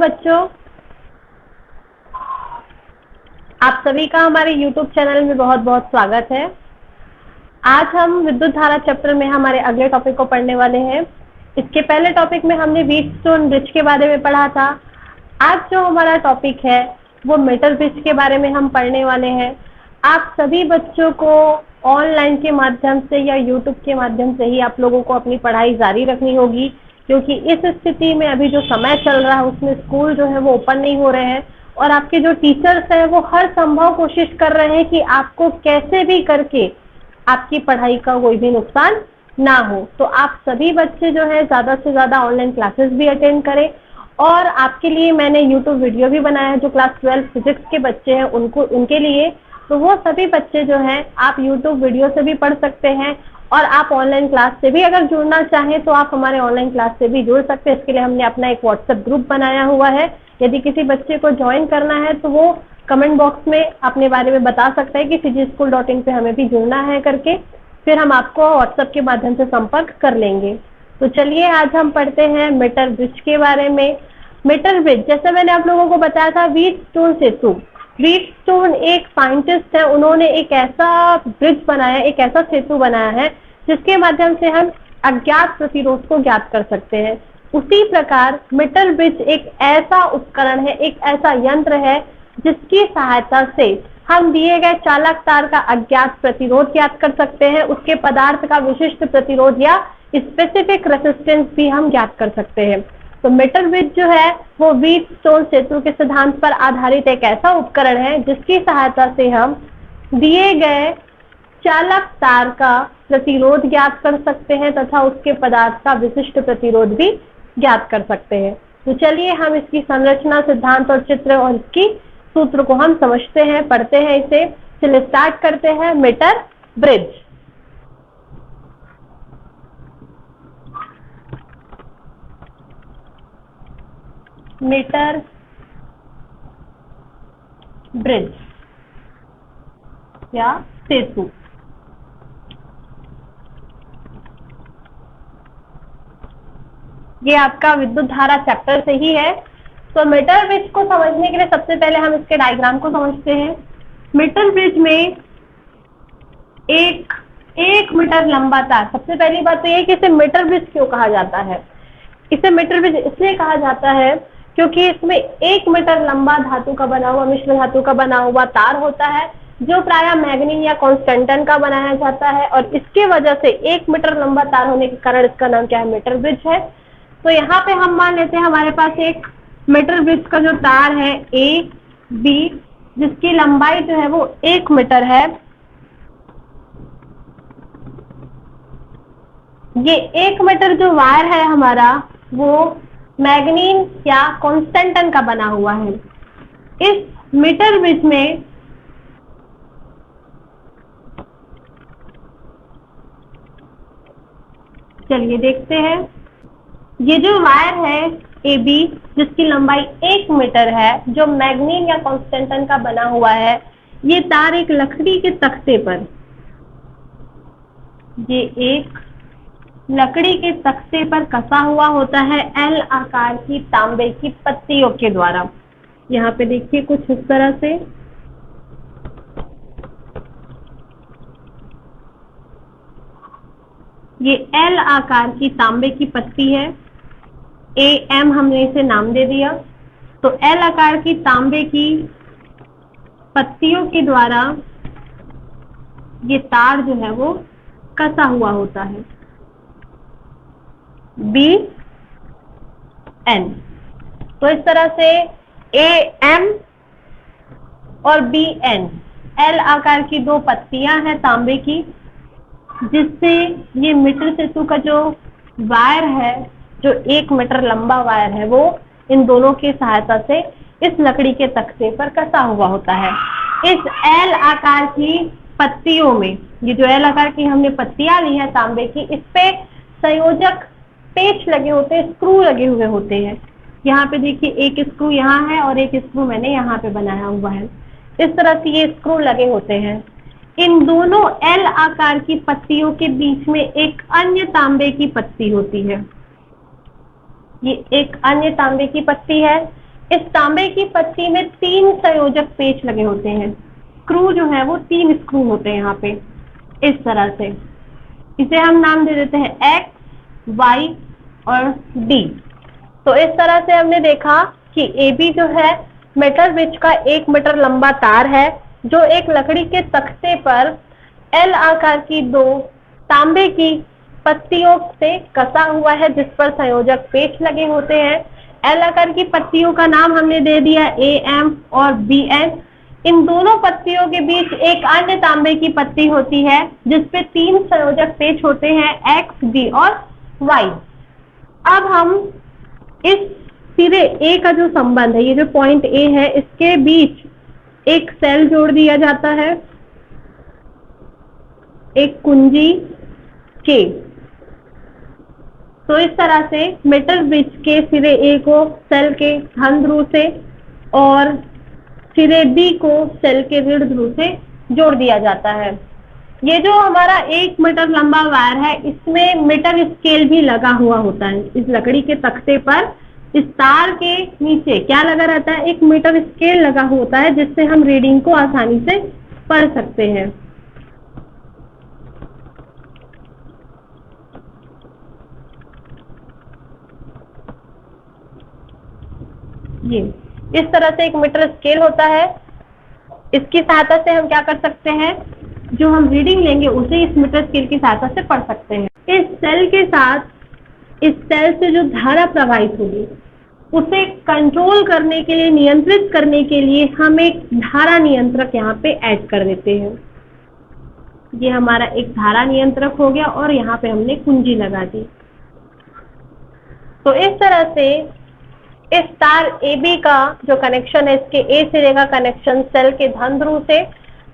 बच्चों, आप सभी का हमारे YouTube चैनल में बहुत बहुत स्वागत है। आज हम विद्युत धारा चैप्टर में हमारे अगले टॉपिक को पढ़ने वाले हैं। इसके पहले टॉपिक में हमने व्हीटस्टोन ब्रिज के बारे में पढ़ा था। आज जो हमारा टॉपिक है वो मीटर ब्रिज के बारे में हम पढ़ने वाले हैं। आप सभी बच्चों को ऑनलाइन के माध्यम से या YouTube के माध्यम से ही आप लोगों को अपनी पढ़ाई जारी रखनी होगी, क्योंकि इस स्थिति में अभी जो समय चल रहा है उसमें स्कूल जो है वो ओपन नहीं हो रहे हैं और आपके जो टीचर्स हैं वो हर संभव कोशिश कर रहे हैं कि आपको कैसे भी करके आपकी पढ़ाई का कोई भी नुकसान ना हो। तो आप सभी बच्चे जो है ज़्यादा से ज़्यादा ऑनलाइन क्लासेस भी अटेंड करें। और आपके लिए मैंने YouTube वीडियो भी बनाया है जो क्लास 12 फिजिक्स के बच्चे हैं उनके लिए। तो वो सभी बच्चे जो हैं आप YouTube वीडियो से भी पढ़ सकते हैं और आप ऑनलाइन क्लास से भी अगर जुड़ना चाहें तो आप हमारे ऑनलाइन क्लास से भी जुड़ सकते हैं। इसके लिए हमने अपना एक व्हाट्सएप ग्रुप बनाया हुआ है। यदि किसी बच्चे को ज्वाइन करना है तो वो कमेंट बॉक्स में अपने बारे में बता सकता है कि fijischool.in पे हमें भी जुड़ना है करके, फिर हम आपको व्हाट्सएप के माध्यम से संपर्क कर लेंगे। तो चलिए आज हम पढ़ते हैं मीटर ब्रिज के बारे में। मीटर ब्रिज, जैसे मैंने आप लोगों को बताया था, व्हीटस्टोन सेतु। व्हीटस्टोन एक साइंटिस्ट है, उन्होंने एक ऐसा ब्रिज बनाया, एक ऐसा सेतु बनाया है जिसके माध्यम से हम अज्ञात प्रतिरोध को ज्ञात कर सकते हैं। उसी प्रकार मीटर ब्रिज एक ऐसा उपकरण है, एक ऐसा यंत्र है जिसकी सहायता से हम दिए गए चालक तार का अज्ञात प्रतिरोध ज्ञात कर सकते हैं, उसके पदार्थ का विशिष्ट प्रतिरोध या स्पेसिफिक रेजिस्टेंस भी हम ज्ञात कर सकते हैं। तो मीटर ब्रिज जो है वो व्हीटस्टोन सेतु के सिद्धांत पर आधारित एक ऐसा उपकरण है जिसकी सहायता से हम दिए गए चालक तार का प्रतिरोध ज्ञात कर सकते हैं तथा उसके पदार्थ का विशिष्ट प्रतिरोध भी ज्ञात कर सकते हैं। तो चलिए हम इसकी संरचना, सिद्धांत और चित्र और इसकी सूत्र को हम समझते हैं, पढ़ते हैं इसे। चलिए स्टार्ट करते हैं मीटर ब्रिज। मीटर ब्रिज या सेतु। ये आपका विद्युत धारा चैप्टर से ही है। तो मीटर ब्रिज को समझने के लिए सबसे पहले हम इसके डायग्राम को समझते हैं। मीटर ब्रिज में एक मीटर लंबा तार। सबसे पहली बात तो ये कि इसे मीटर ब्रिज क्यों कहा जाता है। इसे मीटर ब्रिज इसलिए कहा जाता है क्योंकि इसमें 1 मीटर लंबा धातु का बना हुआ, मिश्र धातु का बना हुआ तार होता है जो प्रायः मैग्नीन या कॉन्स्टेंटन का बनाया जाता है और इसके वजह से 1 मीटर लंबा तार होने के कारण इसका नाम क्या है, मीटर ब्रिज है। तो यहाँ पे हम मान लेते हैं हमारे पास एक मीटर ब्रिज का जो तार है ए बी, जिसकी लंबाई जो है वो 1 मीटर है। ये 1 मीटर जो वायर है हमारा वो मैग्नीन या कॉन्स्टेंटन का बना हुआ है। इस मीटर ब्रिज में चलिए देखते हैं, ये जो वायर है ए बी जिसकी लंबाई 1 मीटर है, जो मैग्नीन या कॉन्स्टेंटन का बना हुआ है, ये तार एक लकड़ी के तख्ते पर, ये एक लकड़ी के तख्ते पर कसा हुआ होता है एल आकार की तांबे की पत्तियों के द्वारा। यहाँ पे देखिए कुछ इस तरह से ये एल आकार की तांबे की पत्ती है, ए एम हमने इसे नाम दे दिया। तो एल आकार की तांबे की पत्तियों के द्वारा ये तार जो है वो कसा हुआ होता है, बी एन। तो इस तरह से ए एम और बी एन, एल आकार की 2 पत्तियां हैं तांबे की, जिससे ये मीटर सेतु का जो वायर है, जो 1 मीटर लंबा वायर है, वो इन दोनों की सहायता से इस लकड़ी के तख्ते पर कसा हुआ होता है। इस एल आकार की पत्तियों में, ये जो एल आकार की हमने पत्तियां ली है तांबे की, इस पे संयोजक पेच लगे होते हैं, स्क्रू लगे हुए होते हैं। यहाँ पे देखिए एक स्क्रू यहाँ है और एक स्क्रू मैंने यहाँ पे बनाया हुआ है। इस तरह से ये स्क्रू लगे होते हैं। इन दोनों एल आकार की पत्तियों के बीच में एक अन्य तांबे की पत्ती होती है। ये एक अन्य तांबे की पत्ती है इस तांबे की पत्ती में 3 संयोजक पेच लगे होते हैं। स्क्रू जो है वो 3 स्क्रू होते हैं यहाँ पे, इस तरह से। इसे हम नाम दे देते हैं X, Y और D। तो इस तरह से हमने देखा कि AB जो है मेटल ब्रिज का 1 मीटर लंबा तार है, जो एक लकड़ी के तख्ते पर L आकार की 2 तांबे की पत्तियों से कसा हुआ है, जिस पर संयोजक पेच लगे होते हैं। L आकार की पत्तियों का नाम हमने दे दिया AM और BN। इन दोनों पत्तियों के बीच एक अन्य तांबे की पत्ती होती है, जिसपे 3 संयोजक पेच होते हैं, X, D और Y। अब हम इस सिरे A का जो संबंध है, ये जो पॉइंट A है, इसके बीच एक सेल जोड़ दिया जाता है, एक कुंजी K। तो इस तरह से मेटल ब्रिज के सिरे A को सेल के धन ध्रुव से और सिरे B को सेल के ऋण ध्रुव से जोड़ दिया जाता है। ये जो हमारा 1 मीटर लंबा वायर है, इसमें मीटर स्केल भी लगा हुआ होता है। इस लकड़ी के तख्ते पर इस तार के नीचे क्या लगा रहता है? एक मीटर स्केल लगा होता है, जिससे हम रीडिंग को आसानी से पढ़ सकते हैं। ये इस तरह से एक मीटर स्केल होता है। इसकी सहायता से हम क्या कर सकते हैं? जो हम रीडिंग लेंगे उसे इस मीटर स्केल की सहायता से पढ़ सकते हैं। इस सेल के साथ इस सेल से जो धारा प्रवाहित होगी उसे कंट्रोल करने के लिए, नियंत्रित करने के लिए हम एक धारा नियंत्रक यहाँ पे ऐड कर देते हैं। ये हमारा एक धारा नियंत्रक हो गया और यहाँ पे हमने कुंजी लगा दी। तो इस तरह से इस तार AB का जो कनेक्शन है, इसके A सिरे का कनेक्शन सेल के धन ध्रुव से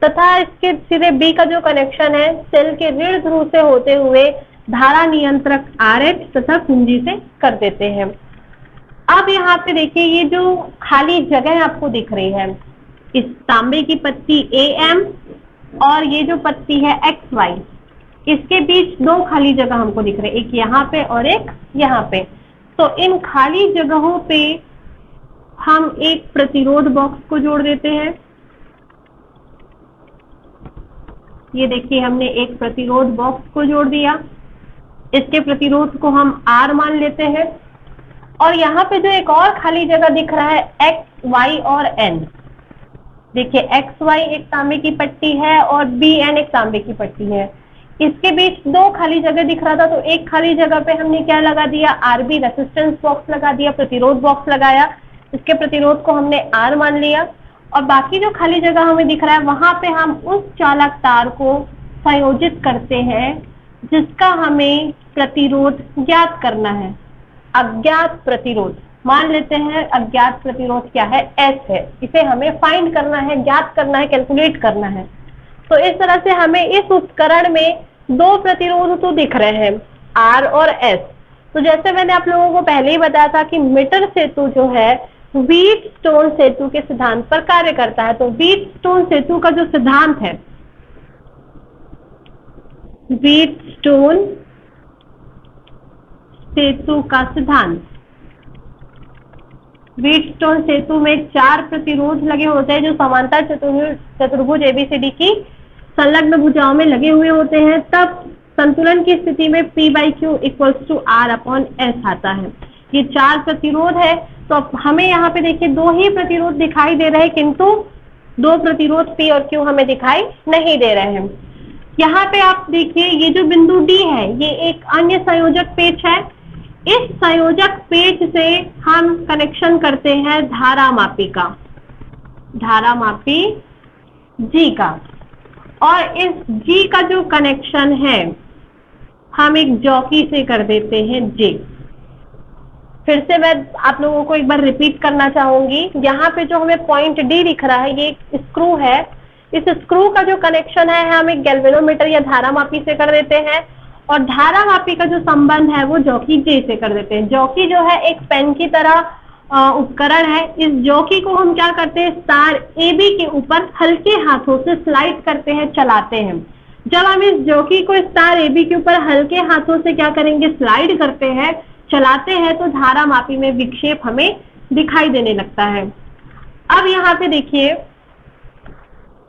तथा इसके सिरे B का जो कनेक्शन है सेल के ऋण ध्रुव से होते हुए धारा नियंत्रक RH तथा कुंजी से कर देते हैं। अब यहाँ पे देखिए, ये जो खाली जगह आपको दिख रही है, इस तांबे की पत्ती AM और ये जो पत्ती है XY, इसके बीच 2 खाली जगह हमको दिख रहे हैं, एक यहाँ पे और एक यहाँ पे। तो इन खाली जगहों पे हम एक प्रतिरोध बॉक्स को जोड़ देते हैं। ये देखिए, हमने एक प्रतिरोध बॉक्स को जोड़ दिया। इसके प्रतिरोध को हम R मान लेते हैं। और यहाँ पे जो एक और खाली जगह दिख रहा है X, Y और N, देखिए XY एक तांबे की पट्टी है और BN एक तांबे की पट्टी है। इसके बीच 2 खाली जगह दिख रहा था, तो एक खाली जगह पे हमने क्या लगा दिया? RB रेसिस्टेंस बॉक्स लगा दिया, प्रतिरोध बॉक्स लगाया। इसके प्रतिरोध को हमने R मान लिया और बाकी जो खाली जगह हमें दिख रहा है वहां पे हम उस चालक तार को संयोजित करते हैं जिसका हमें प्रतिरोध ज्ञात करना है। अज्ञात प्रतिरोध मान लेते हैं। अज्ञात प्रतिरोध क्या है? S है। इसे हमें फाइंड करना है, ज्ञात करना है, कैलकुलेट करना है। तो इस तरह से हमें इस उपकरण में 2 प्रतिरोध तो दिख रहे हैं, R और S। तो जैसे मैंने आप लोगों को पहले ही बताया था कि मीटर सेतु जो है व्हीटस्टोन सेतु के सिद्धांत पर कार्य करता है। तो व्हीटस्टोन सेतु का जो सिद्धांत है, व्हीटस्टोन सेतु का सिद्धांत, व्हीटस्टोन सेतु में 4 प्रतिरोध लगे होते हैं जो समांतर चतुर्भुज ABCD की संलग्न भुजाओं में लगे हुए होते हैं। तब संतुलन की स्थिति में P/Q = R/S आता है। ये 4 प्रतिरोध है। तो हमें यहाँ पे देखिए 2 ही प्रतिरोध दिखाई दे रहे हैं, किंतु 2 प्रतिरोध P और Q हमें दिखाई नहीं दे रहे हैं। यहाँ पे आप देखिए, ये जो बिंदु D है ये एक अन्य संयोजक पेच है। इस संयोजक पेच से हम कनेक्शन करते हैं धारा मापी का, धारा मापी G का। और इस G का जो कनेक्शन है हम एक जॉकी से कर देते हैं J। फिर से मैं आप लोगों को एक बार रिपीट करना चाहूंगी। यहाँ पे जो हमें पॉइंट D दिख रहा है ये एक स्क्रू है। इस स्क्रू का जो कनेक्शन है हम एक गैल्वेनोमीटर या धारा मापी से कर देते हैं और धारा मापी का जो संबंध है वो जॉकी J से कर देते हैं। जॉकी जो है एक पेन की तरह उपकरण है। इस जॉकी को हम क्या करते हैं? तार AB के ऊपर हल्के हाथों से स्लाइड करते हैं, चलाते हैं। जब हम इस जॉकी को इस तार AB के ऊपर हल्के हाथों से क्या करेंगे? स्लाइड करते हैं, चलाते हैं, तो धारा मापी में विक्षेप हमें दिखाई देने लगता है। अब यहाँ पे देखिए,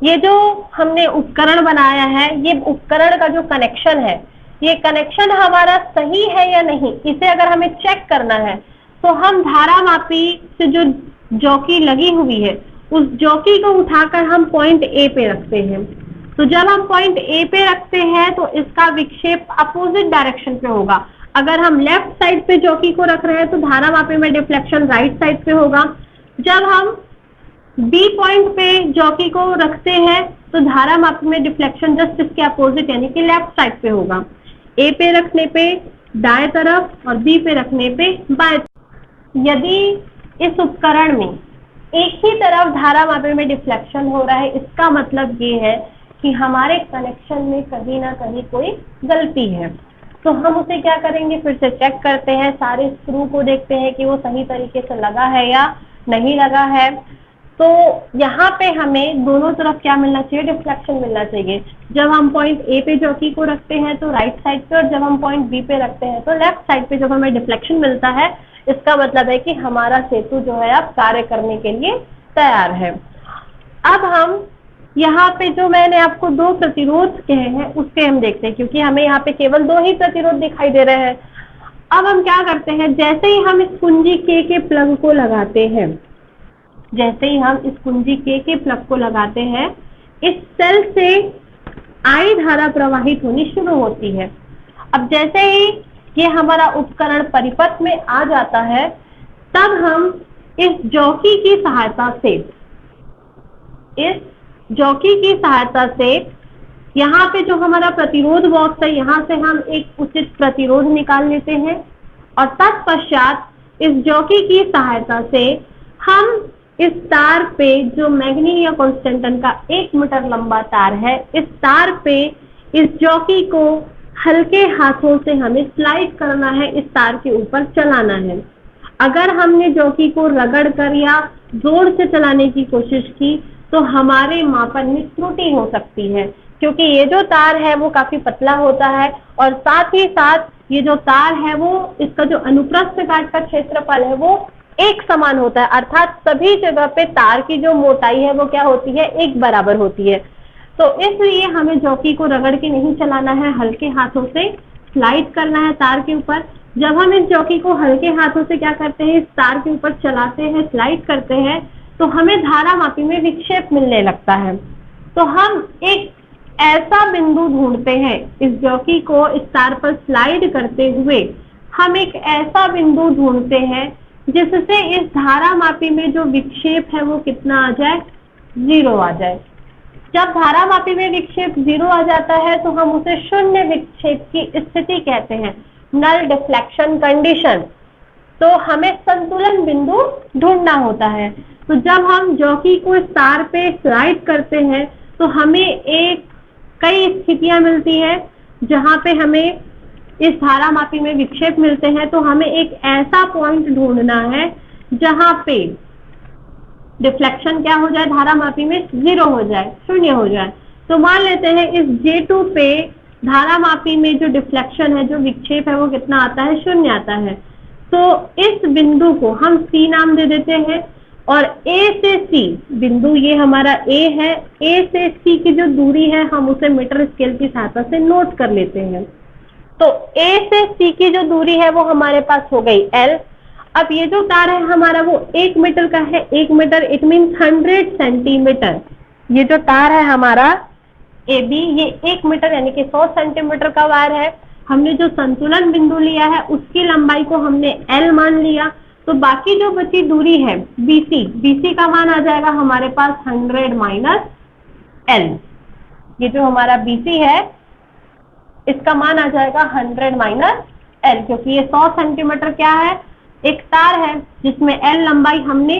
ये जो हमने उपकरण बनाया है, ये उपकरण का जो कनेक्शन है, ये कनेक्शन हमारा सही है या नहीं, इसे अगर हमें चेक करना है तो हम धारामापी से जो जॉकी लगी हुई है उस जॉकी को उठाकर हम पॉइंट ए पे रखते हैं। तो जब हम पॉइंट ए पे रखते हैं तो इसका विक्षेप अपोजिट डायरेक्शन पे होगा। अगर हम लेफ्ट साइड पे जॉकी को रख रहे हैं तो धारामापी में डिफ्लेक्शन राइट साइड पे होगा। जब हम बी पॉइंट पे जॉकी को रखते हैं तो धारामापी में डिफ्लेक्शन जस्ट इसके अपोजिट यानी कि लेफ्ट साइड पे होगा। ए पे रखने पे दाएं तरफ और बी पे रखने पे बाएं। यदि इस उपकरण में एक ही तरफ धारामापी में डिफ्लेक्शन हो रहा है, इसका मतलब ये है कि हमारे कनेक्शन में कहीं ना कहीं कोई गलती है। तो हम उसे क्या करेंगे, फिर से चेक करते हैं, सारे स्क्रू को देखते हैं कि वो सही तरीके से लगा है या नहीं लगा है। तो यहाँ पे हमें दोनों तरफ क्या मिलना चाहिए, डिफ्लेक्शन मिलना चाहिए। जब हम पॉइंट ए पे जॉकी को रखते हैं तो राइट साइड पे, और जब हम पॉइंट बी पे रखते हैं तो लेफ्ट साइड पे जब हमें डिफ्लेक्शन मिलता है, इसका मतलब है कि हमारा सेतु जो है अब कार्य करने के लिए तैयार है। अब हम यहाँ पे जो मैंने आपको दो प्रतिरोध कहे हैं उसके हम देखते हैं, क्योंकि हमें यहाँ पे केवल दो ही प्रतिरोध दिखाई दे रहे हैं। अब हम क्या करते हैं, जैसे ही हम इस कुंजी के प्लग को लगाते हैं, जैसे ही हम इस कुंजी के प्लग को लगाते हैं, इस सेल से आई धारा प्रवाहित होनी शुरू होती है। अब जैसे ही ये हमारा उपकरण परिपथ में आ जाता है, तब हम इस जॉकी की सहायता से यहाँ पे जो हमारा प्रतिरोध बॉक्स है, यहाँ से हम एक उचित प्रतिरोध निकाल लेते हैं, और तत्पश्चात इस जॉकी की सहायता से हम इस तार पे, जो मैग्नीनिया कॉन्स्टेंटन का 1 मीटर लंबा तार है, इस तार पे इस जॉकी को हल्के हाथों से हमें स्लाइड करना है, इस तार के ऊपर चलाना है। अगर हमने जॉकी को रगड़ कर या जोर से चलाने की कोशिश की तो हमारे मापन में त्रुटि हो सकती है, क्योंकि ये जो तार है वो काफी पतला होता है, और साथ ही साथ ये जो तार है वो, इसका जो अनुप्रस्थ काट का क्षेत्रफल है वो एक समान होता है, अर्थात सभी जगह पे तार की जो मोटाई है वो क्या होती है, एक बराबर होती है। तो इसलिए हमें जॉकी को रगड़ के नहीं चलाना है, हल्के हाथों से स्लाइड करना है तार के ऊपर। जब हम इस जॉकी को हल्के हाथों से क्या करते हैं, इस तार के ऊपर चलाते हैं, स्लाइड करते हैं, तो हमें धारामापी में विक्षेप मिलने लगता है। तो हम एक ऐसा बिंदु ढूंढते हैं, इस जॉकी को इस तार पर स्लाइड करते हुए हम एक ऐसा बिंदु ढूंढते हैं जिससे इस धारामापी में जो विक्षेप है वो कितना आ जाए, 0 आ जाए। जब धारामापी में विक्षेप 0 आ जाता है तो हम उसे शून्य विक्षेप की स्थिति कहते हैं, नल डिफ्लेक्शन कंडीशन। तो हमें संतुलन बिंदु ढूंढना होता है। तो जब हम जॉकी को इस तार पे स्लाइड करते हैं तो हमें कई स्थितियां मिलती हैं जहां पे हमें इस धारामापी में विक्षेप मिलते हैं। तो हमें एक ऐसा पॉइंट ढूंढना है जहां पे डिफ्लेक्शन क्या हो जाए, धारामापी में 0 हो जाए, शून्य हो जाए। तो मान लेते हैं इस J2 पे धारामापी में जो डिफ्लेक्शन है, जो विक्षेप है वो कितना आता है, 0 आता है। तो इस बिंदु को हम C नाम दे देते हैं, और A से C बिंदु, ये हमारा A है, A से C की जो दूरी है हम उसे मीटर स्केल की सहायता से नोट कर लेते हैं। तो A से C की जो दूरी है वो हमारे पास हो गई L। अब ये जो तार है हमारा वो 1 मीटर का है, 1 मीटर इट मीन 100 सेंटीमीटर। ये जो तार है हमारा AB, ये 1 मीटर यानी कि 100 सेंटीमीटर का वायर है। हमने जो संतुलन बिंदु लिया है उसकी लंबाई को हमने L मान लिया। तो बाकी जो बची दूरी है BC का मान आ जाएगा हमारे पास 100 माइनस L। ये जो हमारा BC है इसका मान आ जाएगा 100 माइनस L, क्योंकि ये 100 सेंटीमीटर क्या है, एक तार है जिसमें L लंबाई हमने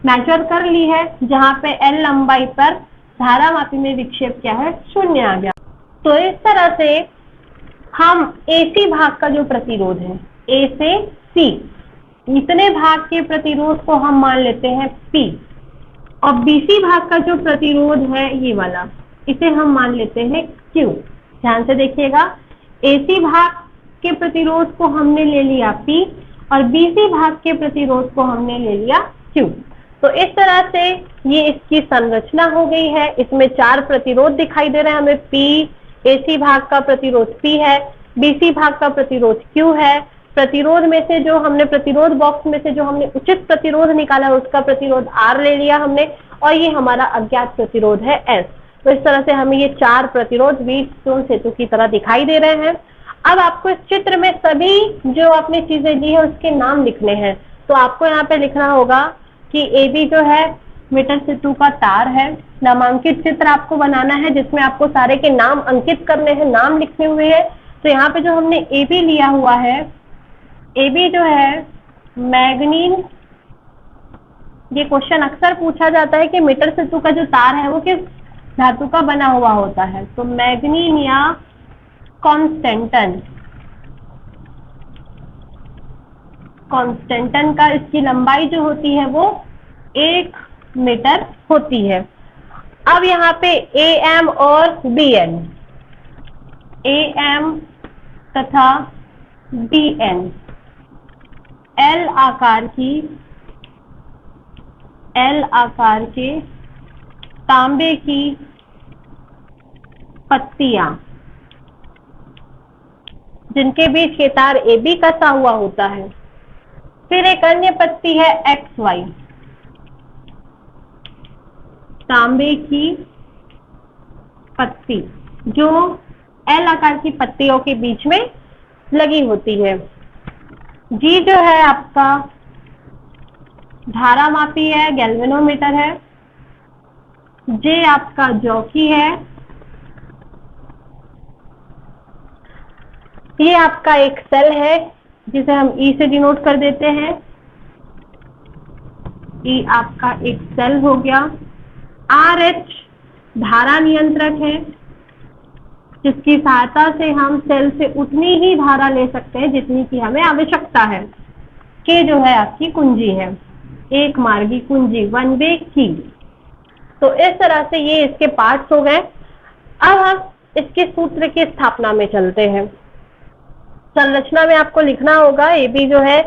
मेजर कर ली है, जहां पे L लंबाई पर धारामापी में विक्षेप क्या है, 0 आ गया। तो इस तरह से हम AC भाग का जो प्रतिरोध है, A से C, इतने भाग के प्रतिरोध को हम मान लेते हैं P, और BC भाग का जो प्रतिरोध है ये वाला, इसे हम मान लेते हैं Q। ध्यान से देखिएगा, AC भाग के प्रतिरोध को हमने ले लिया P, और BC भाग के प्रतिरोध को हमने ले लिया Q। तो इस तरह से ये इसकी संरचना हो गई है। इसमें 4 प्रतिरोध दिखाई दे रहे हैं हमें। P AC भाग का प्रतिरोध P है, BC भाग का प्रतिरोध Q है। प्रतिरोध में से जो हमने प्रतिरोध बॉक्स में से जो हमने उचित प्रतिरोध निकाला है उसका प्रतिरोध R ले लिया हमने, और ये हमारा अज्ञात प्रतिरोध है S। तो इस तरह से हमें ये 4 प्रतिरोध व्हीटस्टोन सेतु की तरह दिखाई दे रहे हैं। अब आपको इस चित्र में सभी जो आपने चीजें दी है उसके नाम लिखने हैं। तो आपको यहाँ पे लिखना होगा कि AB जो है मीटर सेतु का तार है। नामांकित चित्र आपको बनाना है जिसमें आपको सारे के नाम अंकित करने हैं, नाम लिखे हुए हैं। तो यहाँ पे जो हमने AB लिया हुआ है, AB जो है मैग्नीन, ये क्वेश्चन अक्सर पूछा जाता है कि मीटर सेतु का जो तार है वो किस धातु का बना हुआ होता है। तो मैग्नीन या कॉन्स्टेंटन, कॉन्स्टेंटन का इसकी लंबाई जो होती है वो 1 मीटर होती है। अब यहाँ पे AM और BN, AM तथा BN L आकार के तांबे की पत्तियां, जिनके बीच के तार AB कसा हुआ होता है। फिर एक अन्य पत्ती है XY, तांबे की पत्ती जो L आकार की पत्तियों के बीच में लगी होती है। G जो है आपका धारा मापी है, गैल्वेनोमीटर है। J आपका जॉकी है। ये आपका एक सेल है जिसे हम E से डिनोट कर देते हैं। E आपका एक सेल हो गया। RH धारा नियंत्रक है जिसकी सहायता से हम सेल से उतनी ही धारा ले सकते हैं जितनी की हमें आवश्यकता है। K जो है आपकी कुंजी है, एक मार्गी कुंजी, वन वे की। तो इस तरह से ये इसके पार्ट्स हो गए। अब हम इसके सूत्र की स्थापना में चलते हैं। संरचना में आपको लिखना होगा AB जो है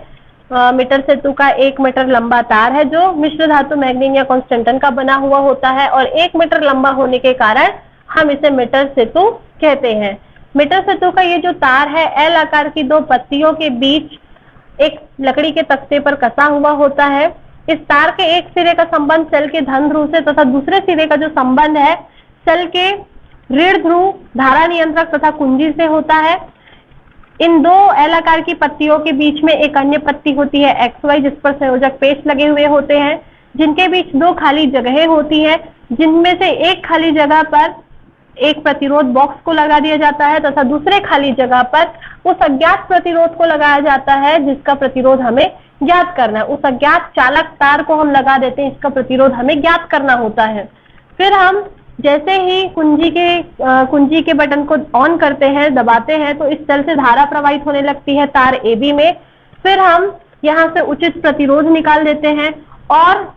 मीटर सेतु का 1 मीटर लंबा तार है जो मिश्र धातु मैग्नीन या कॉन्स्टेंटन का बना हुआ होता है, और 1 मीटर लंबा होने के कारण हम इसे मीटर सेतु कहते हैं। मीटर सेतु का ये जो तार है L आकार की 2 पत्तियों के बीच एक लकड़ी के तख्ते पर कसा हुआ होता है। इस तार के एक सिरे का संबंध सेल के धन ध्रुव से तथा दूसरे सिरे का जो संबंध है सेल के ऋण ध्रुव धारा नियंत्रक तथा कुंजी से होता है। इन 2 L आकार की पत्तियों के बीच में एक अन्य पत्ती होती है XY जिस पर संयोजक पेच लगे हुए होते हैं, जिनके बीच 2 खाली जगहें होती हैं, जिनमें से एक खाली जगह पर एक प्रतिरोध बॉक्स को लगा दिया जाता है तथा दूसरे खाली जगह पर उस अज्ञात प्रतिरोध को लगाया जाता है जिसका प्रतिरोध हमें ज्ञात करना है। उस अज्ञात चालक तार को हम लगा देते हैं, इसका प्रतिरोध हमें ज्ञात करना होता है। फिर हम जैसे ही कुंजी के बटन को ऑन करते हैं, दबाते हैं, तो इस सेल से धारा प्रवाहित होने लगती है तार AB में। फिर हम यहाँ से उचित प्रतिरोध निकाल देते हैं और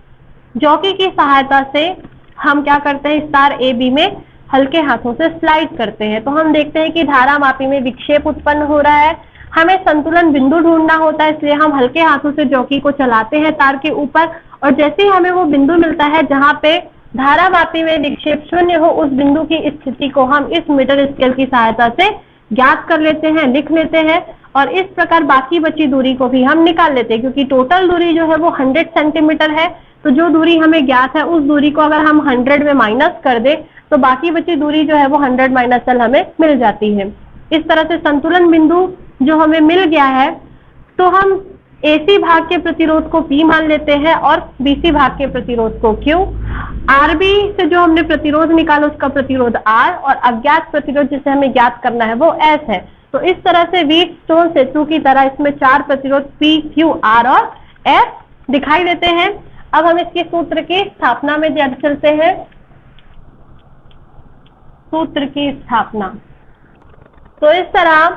जॉकी की सहायता से हम क्या करते हैं, इस तार AB में हल्के हाथों से स्लाइड करते हैं। तो हम देखते हैं कि धारा मापी में विक्षेप उत्पन्न हो रहा है। हमें संतुलन बिंदु ढूंढना होता है, इसलिए हम हल्के हाथों से जॉकी को चलाते हैं तार के ऊपर, और जैसे ही हमें वो बिंदु मिलता है जहां पे धारा मापी में विक्षेप शून्य हो, उस बिंदु की स्थिति को हम इस मीटर स्केल की सहायता से ज्ञात कर लेते हैं, लिख लेते हैं, और इस प्रकार बाकी बची दूरी को भी हम निकाल लेते हैं। क्योंकि टोटल दूरी जो है वो 100 सेंटीमीटर है, तो जो दूरी हमें ज्ञात है उस दूरी को अगर हम 100 में माइनस कर दे तो बाकी बची दूरी जो है वो 100 माइनस L हमें मिल जाती है। इस तरह से संतुलन बिंदु जो हमें मिल गया है, तो हम AC भाग के प्रतिरोध को P मान लेते हैं और BC भाग के प्रतिरोध को Q। RB से जो हमने प्रतिरोध निकाला उसका प्रतिरोध R, और अज्ञात प्रतिरोध जिसे हमें ज्ञात करना है वो S है। तो इस तरह से व्हीटस्टोन सेतु की तरह इसमें 4 प्रतिरोध P, Q, R और S दिखाई देते हैं। अब हम इसके सूत्र की स्थापना में चलते हैं। सूत्र की स्थापना, तो इस तरह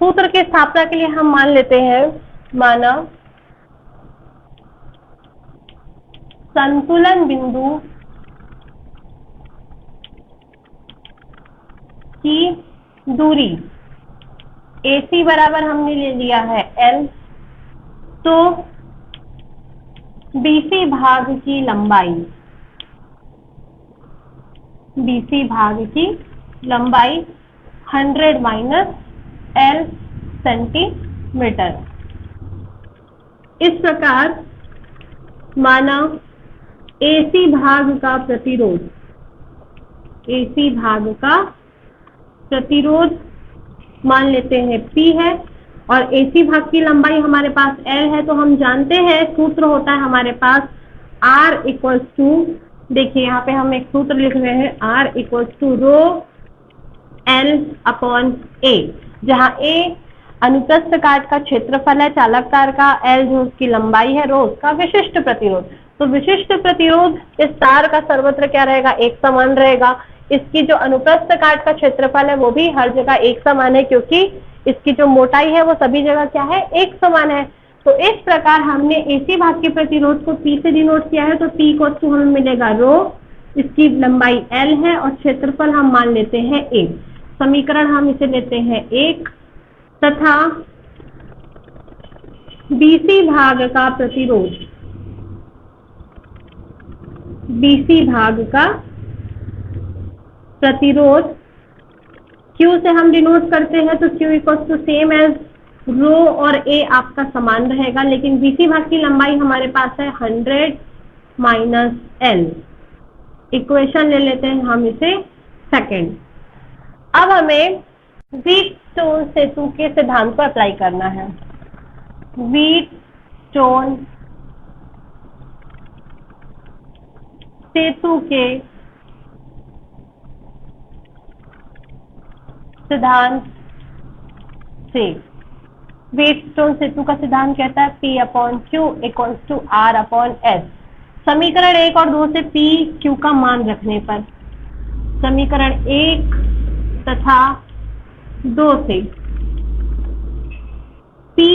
सूत्र की स्थापना के लिए हम मान लेते हैं, माना संतुलन बिंदु की दूरी AC बराबर हमने ले लिया है L, तो BC भाग की लंबाई, BC भाग की लंबाई 100 माइनस L सेंटीमीटर। इस प्रकार माना AC भाग का प्रतिरोध, AC भाग का प्रतिरोध मान लेते हैं P है और AC भाग की लंबाई हमारे पास L है, तो हम जानते हैं सूत्र होता है हमारे पास R इक्वल्स टू, देखिए यहाँ पे हम एक सूत्र लिख रहे हैं, R equals to rho L upon A, जहाँ A अनुप्रस्थ काट का क्षेत्रफल है, चालक तार का, L जो उसकी लंबाई है, रो उसका विशिष्ट प्रतिरोध। तो विशिष्ट प्रतिरोध इस तार का सर्वत्र क्या रहेगा, एक समान रहेगा। इसकी जो अनुप्रस्थ काट का क्षेत्रफल है वो भी हर जगह एक समान है, क्योंकि इसकी जो मोटाई है वो सभी जगह क्या है, एक समान है। तो इस प्रकार हमने AC भाग के प्रतिरोध को P से डिनोट किया है, तो P इक्वल्स टू हमें मिलेगा रो, इसकी लंबाई L है और क्षेत्रफल हम मान लेते हैं 1। समीकरण हम इसे लेते हैं 1 तथा BC भाग का प्रतिरोध, BC भाग का प्रतिरोध Q से हम डिनोट करते हैं, तो Q equals to same as rho और A आपका समान रहेगा, लेकिन BC भाग की लंबाई हमारे पास है 100 माइनस L। इक्वेशन ले लेते हैं हम इसे सेकेंड। अब हमें व्हीटस्टोन सेतु के सिद्धांत को अप्लाई करना है। व्हीटस्टोन सेतु के सिद्धांत से, व्हीटस्टोन सेतु का सिद्धांत कहता है P upon Q equals to R upon S। समीकरण 1 और 2 से P Q का मान रखने पर, समीकरण 1 तथा 2 से P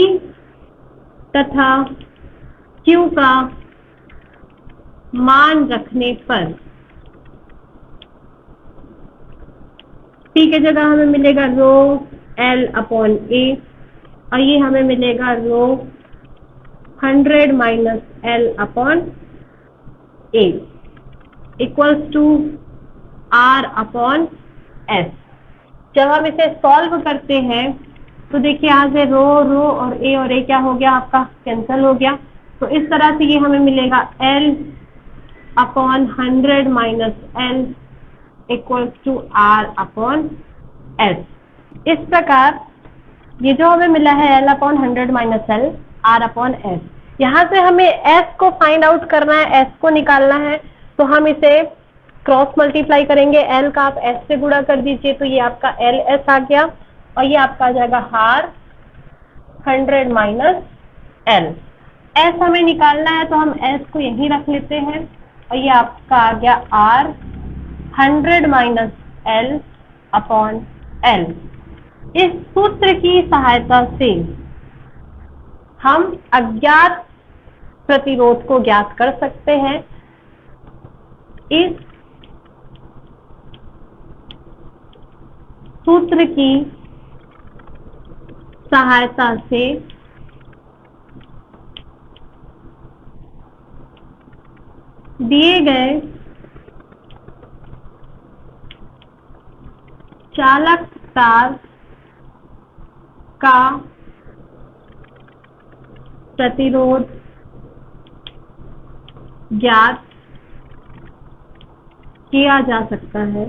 तथा Q का मान रखने पर P की जगह हमें मिलेगा रो L अपॉन A और ये हमें मिलेगा rho 100 minus L upon A equals to R upon S। जब हम इसे सॉल्व करते हैं तो देखिए यहाँ से रो और A क्या हो गया, आपका कैंसिल हो गया। तो इस तरह से ये हमें मिलेगा L upon 100 minus L equals to R upon S। इस प्रकार ये जो हमें मिला है L upon 100 minus L R upon S, यहाँ से हमें S को फाइंड आउट करना है, S को निकालना है। तो हम इसे क्रॉस मल्टीप्लाई करेंगे, L का आप S से गुणा कर दीजिए, तो ये आपका LS आ गया और ये आपका आ जाएगा हार 100 माइनस L। S हमें निकालना है तो हम S को यहीं रख लेते हैं और ये आपका आ गया R 100 minus L upon L। इस सूत्र की सहायता से हम अज्ञात प्रतिरोध को ज्ञात कर सकते हैं। इस सूत्र की सहायता से दिए गए चालक तार का प्रतिरोध ज्ञात किया जा सकता है।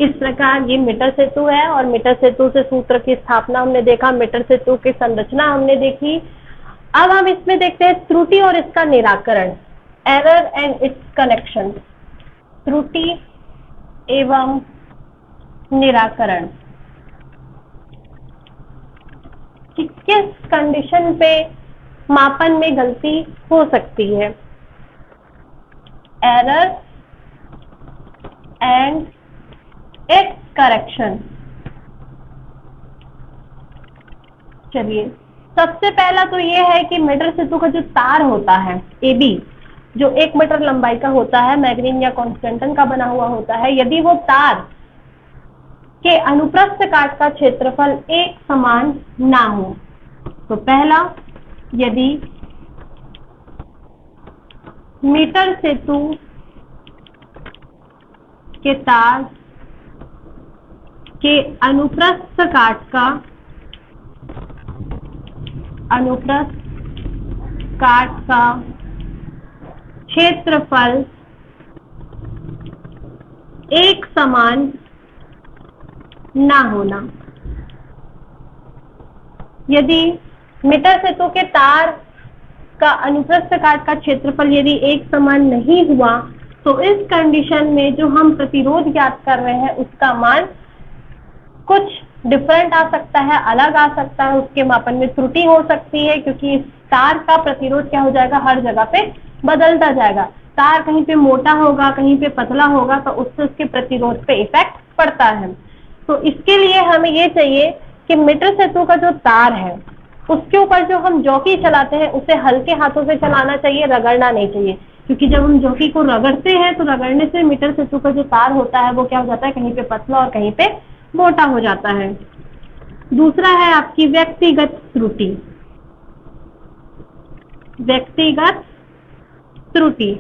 इस प्रकार ये मीटर सेतु है और मीटर सेतु से सूत्र की स्थापना हमने देखा, मीटर सेतु की संरचना हमने देखी। अब हम इसमें देखते हैं त्रुटि और इसका निराकरण, एरर एंड इट्स कनेक्शन, त्रुटि एवं निराकरण कि किस कंडीशन पे मापन में गलती हो सकती है। Error and it's correction. चलिए, सबसे पहला तो ये है कि मीटर सेतु का जो तार होता है AB, जो 1 मीटर लंबाई का होता है, मैग्नीन या कॉन्स्टेंटन का बना हुआ होता है, यदि वो तार के अनुप्रस्थ काट का क्षेत्रफल एक समान ना हो। तो पहला, यदि मीटर सेतु के तार के अनुप्रस्थ काट का क्षेत्रफल एक समान ना होना। यदि मीटर सेतु के तार का अनुप्रस्थ काट का क्षेत्रफल यदि एक समान नहीं हुआ तो इस कंडीशन में जो हम प्रतिरोध ज्ञात कर रहे हैं उसका मान कुछ डिफरेंट आ सकता है, अलग आ सकता है, उसके मापन में त्रुटि हो सकती है, क्योंकि इस तार का प्रतिरोध क्या हो जाएगा, हर जगह पे बदलता जाएगा। तार कहीं पे मोटा होगा, कहीं पे पतला होगा, तो उससे उसके प्रतिरोध पे इफेक्ट पड़ता है। तो इसके लिए हमें ये चाहिए कि मीटर सेतु का जो तार है उसके ऊपर जो हम जॉकी चलाते हैं उसे हल्के हाथों से चलाना चाहिए, रगड़ना नहीं चाहिए, क्योंकि जब हम जॉकी को रगड़ते हैं तो रगड़ने से मीटर सेतु का जो तार होता है वो क्या हो जाता है, कहीं पे पतला और कहीं पे मोटा हो जाता है। दूसरा है आपकी व्यक्तिगत त्रुटि। व्यक्तिगत त्रुटि,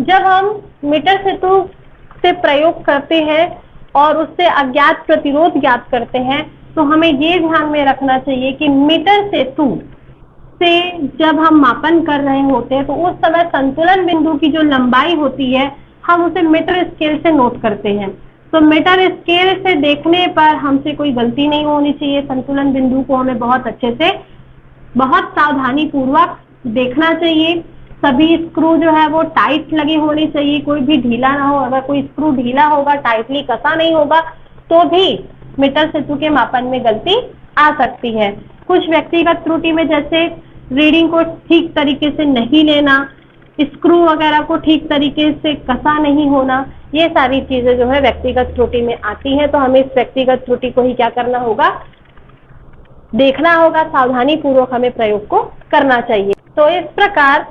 जब हम मीटर सेतु से प्रयोग करते हैं और उससे अज्ञात प्रतिरोध ज्ञात करते हैं तो हमें ये ध्यान में रखना चाहिए कि मीटर सेतु से जब हम मापन कर रहे होते हैं तो उस समय संतुलन बिंदु की जो लंबाई होती है हम उसे मीटर स्केल से नोट करते हैं। तो मीटर स्केल से देखने पर हमसे कोई गलती नहीं होनी चाहिए। संतुलन बिंदु को हमें बहुत अच्छे से, बहुत सावधानी पूर्वक देखना चाहिए। सभी स्क्रू जो है वो टाइट लगे होने चाहिए, कोई भी ढीला ना हो। अगर कोई स्क्रू ढीला होगा, टाइटली कसा नहीं होगा तो भी मीटर सेतु के मापन में गलती आ सकती है। कुछ व्यक्तिगत त्रुटि में जैसे रीडिंग को ठीक तरीके से नहीं लेना, स्क्रू वगैरह को ठीक तरीके से कसा नहीं होना, ये सारी चीजें जो है व्यक्तिगत त्रुटि में आती हैं। तो हमें इस व्यक्तिगत त्रुटि को ही क्या करना होगा, देखना होगा, सावधानी पूर्वक हमें प्रयोग को करना चाहिए। तो इस प्रकार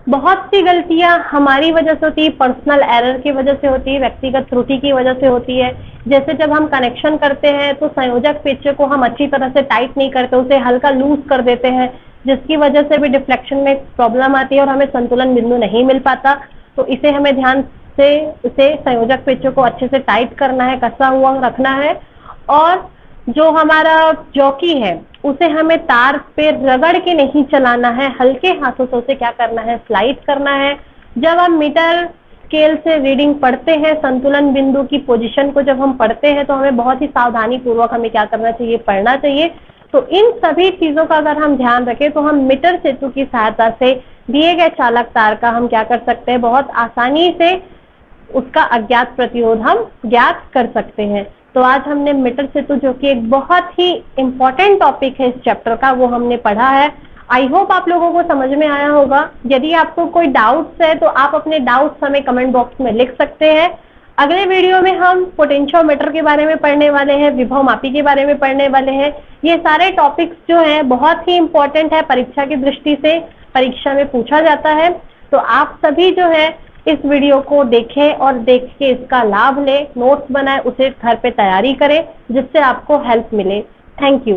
बहुत सी गलतियां हमारी वजह से होती है, पर्सनल एरर की वजह से होती है, व्यक्तिगत त्रुटि की वजह से होती है। जैसे जब हम कनेक्शन करते हैं तो संयोजक पेच को हम अच्छी तरह से टाइट नहीं करते, उसे हल्का लूज कर देते हैं, जिसकी वजह से भी डिफ्लेक्शन में प्रॉब्लम आती है और हमें संतुलन बिंदु नहीं मिल पाता। तो इसे हमें ध्यान से इसे संयोजक पेच को अच्छे से टाइट करना है, कसा हुआ रखना है। और जो हमारा जॉकी है उसे हमें तार पे रगड़ के नहीं चलाना है, हल्के हाथों से उसे क्या करना है, स्लाइड करना है। जब हम मीटर स्केल से रीडिंग पढ़ते हैं, संतुलन बिंदु की पोजीशन को जब हम पढ़ते हैं तो हमें बहुत ही सावधानी पूर्वक हमें क्या करना चाहिए, पढ़ना चाहिए। तो इन सभी चीजों का अगर हम ध्यान रखें तो हम मीटर सेतु की सहायता से दिए गए चालक तार का हम क्या कर सकते हैं, बहुत आसानी से उसका अज्ञात प्रतिरोध हम ज्ञात कर सकते हैं। तो आज हमने मीटर सेतु, जो कि एक बहुत ही इंपॉर्टेंट टॉपिक है इस चैप्टर का, वो हमने पढ़ा है। आई होप आप लोगों को समझ में आया होगा। यदि आपको कोई डाउट्स है तो आप अपने डाउट्स हमें कमेंट बॉक्स में लिख सकते हैं। अगले वीडियो में हम पोटेंशियोमीटर के बारे में पढ़ने वाले हैं, विभव मापी के बारे में पढ़ने वाले हैं। ये सारे टॉपिक्स जो हैं बहुत ही इंपॉर्टेंट है, परीक्षा की दृष्टि से परीक्षा में पूछा जाता है। तो आप सभी जो है इस वीडियो को देखें और देख के इसका लाभ लें, नोट्स बनाएं, उसे घर पे तैयारी करें जिससे आपको हेल्प मिले। Thank you.